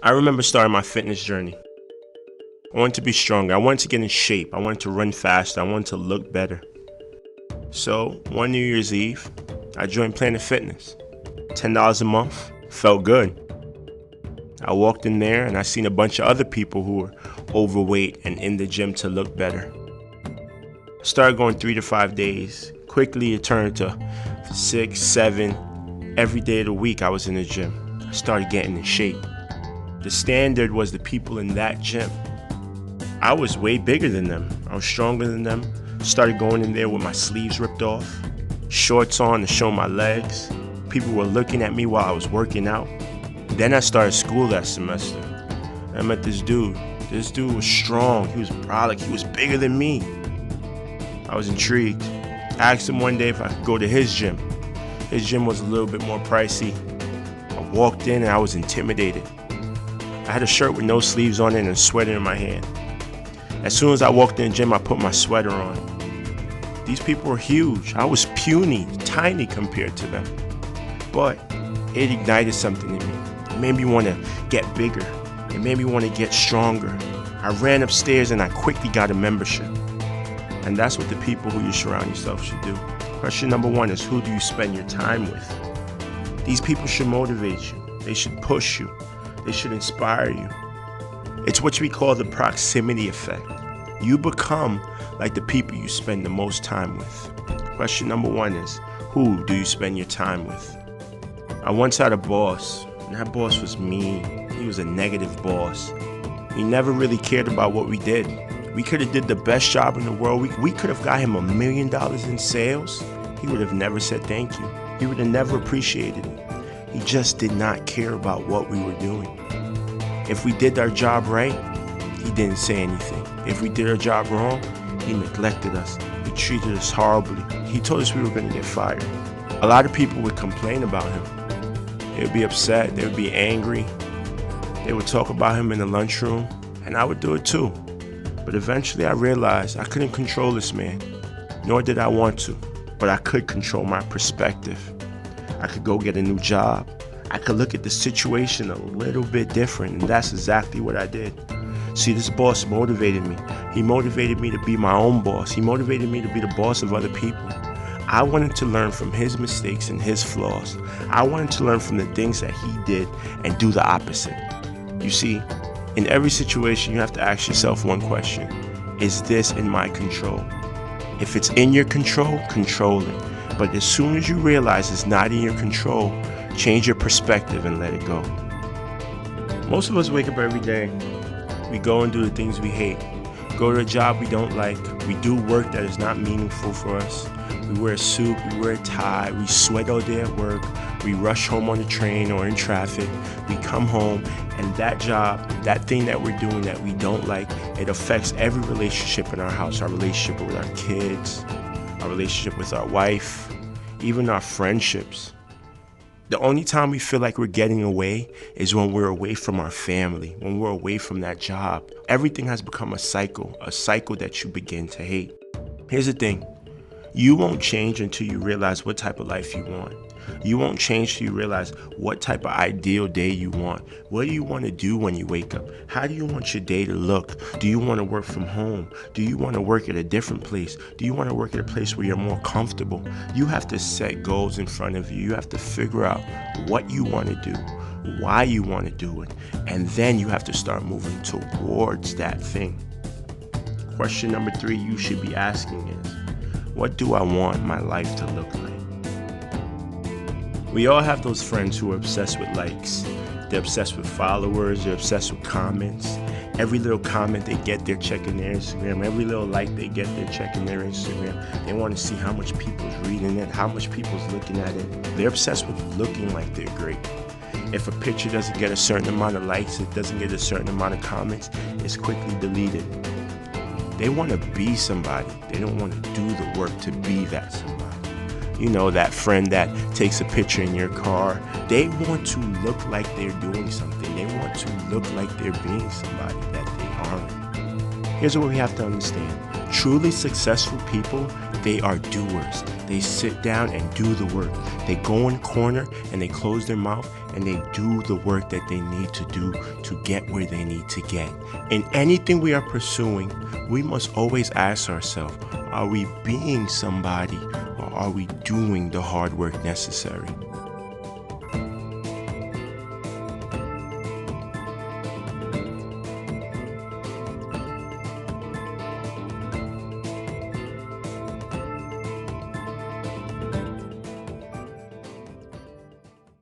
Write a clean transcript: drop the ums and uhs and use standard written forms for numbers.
I remember starting my fitness journey. I wanted to be stronger. I wanted to get in shape. I wanted to run faster. I wanted to look better. So one New Year's Eve, I joined Planet Fitness. $10 a month. Felt good. I walked in there and I seen a bunch of other people who were overweight and in the gym to look better. Started going 3 to 5 days. Quickly it turned to 6, 7. Every day of the week I was in the gym. I started getting in shape. The standard was the people in that gym. I was way bigger than them. I was stronger than them. Started going in there with my sleeves ripped off, shorts on to show my legs. People were looking at me while I was working out. Then I started school that semester. I met this dude. This dude was strong. He was brolic. He was bigger than me. I was intrigued. I asked him one day if I could go to his gym. His gym was a little bit more pricey. I walked in and I was intimidated. I had a shirt with no sleeves on it and a sweater in my hand. As soon as I walked in the gym, I put my sweater on. These people were huge. I was puny, tiny compared to them. But it ignited something in me. It made me want to get bigger. It made me want to get stronger. I ran upstairs and I quickly got a membership. And that's what the people who you surround yourself should do. Question number 1 is, who do you spend your time with? These people should motivate you. They should push you. They should inspire you. It's what we call the proximity effect. You become like the people you spend the most time with. Question number 1 is, who do you spend your time with? I once had a boss, and that boss was mean. He was a negative boss. He never really cared about what we did. We could have did the best job in the world. We could have got him $1 million in sales. He would have never said thank you. He would have never appreciated it. He just did not care about what we were doing. If we did our job right, he didn't say anything. If we did our job wrong, he neglected us. He treated us horribly. He told us we were going to get fired. A lot of people would complain about him. They would be upset. They would be angry. They would talk about him in the lunchroom, and I would do it too. But eventually I realized I couldn't control this man, nor did I want to, but I could control my perspective. I could go get a new job. I could look at the situation a little bit different, and that's exactly what I did. See, this boss motivated me. He motivated me to be my own boss. He motivated me to be the boss of other people. I wanted to learn from his mistakes and his flaws. I wanted to learn from the things that he did and do the opposite. You see, in every situation, you have to ask yourself one question. Is this in my control? If it's in your control, control it. But as soon as you realize it's not in your control, change your perspective and let it go. Most of us wake up every day. We go and do the things we hate. Go to a job we don't like. We do work that is not meaningful for us. We wear a suit, we wear a tie, we sweat all day at work. We rush home on the train or in traffic. We come home, and that job, that thing that we're doing that we don't like, it affects every relationship in our house. Our relationship with our kids, our relationship with our wife, even our friendships. The only time we feel like we're getting away is when we're away from our family, when we're away from that job. Everything has become a cycle that you begin to hate. Here's the thing. You won't change until you realize what type of life you want. You won't change till you realize what type of ideal day you want. What do you want to do when you wake up? How do you want your day to look? Do you want to work from home? Do you want to work at a different place? Do you want to work at a place where you're more comfortable? You have to set goals in front of you. You have to figure out what you want to do, why you want to do it, and then you have to start moving towards that thing. Question number 3 you should be asking is, what do I want my life to look like? We all have those friends who are obsessed with likes. They're obsessed with followers. They're obsessed with comments. Every little comment they get, they're checking their Instagram. Every little like they get, they're checking their Instagram. They want to see how much people's reading it, how much people's looking at it. They're obsessed with looking like they're great. If a picture doesn't get a certain amount of likes, it doesn't get a certain amount of comments, it's quickly deleted. They want to be somebody. They don't want to do the work to be that somebody. You know, that friend that takes a picture in your car. They want to look like they're doing something. They want to look like they're being somebody that they aren't. Here's what we have to understand. Truly successful people, they are doers. They sit down and do the work. They go in a corner and they close their mouth and they do the work that they need to do to get where they need to get. In anything we are pursuing, we must always ask ourselves, are we being somebody or are we doing the hard work necessary?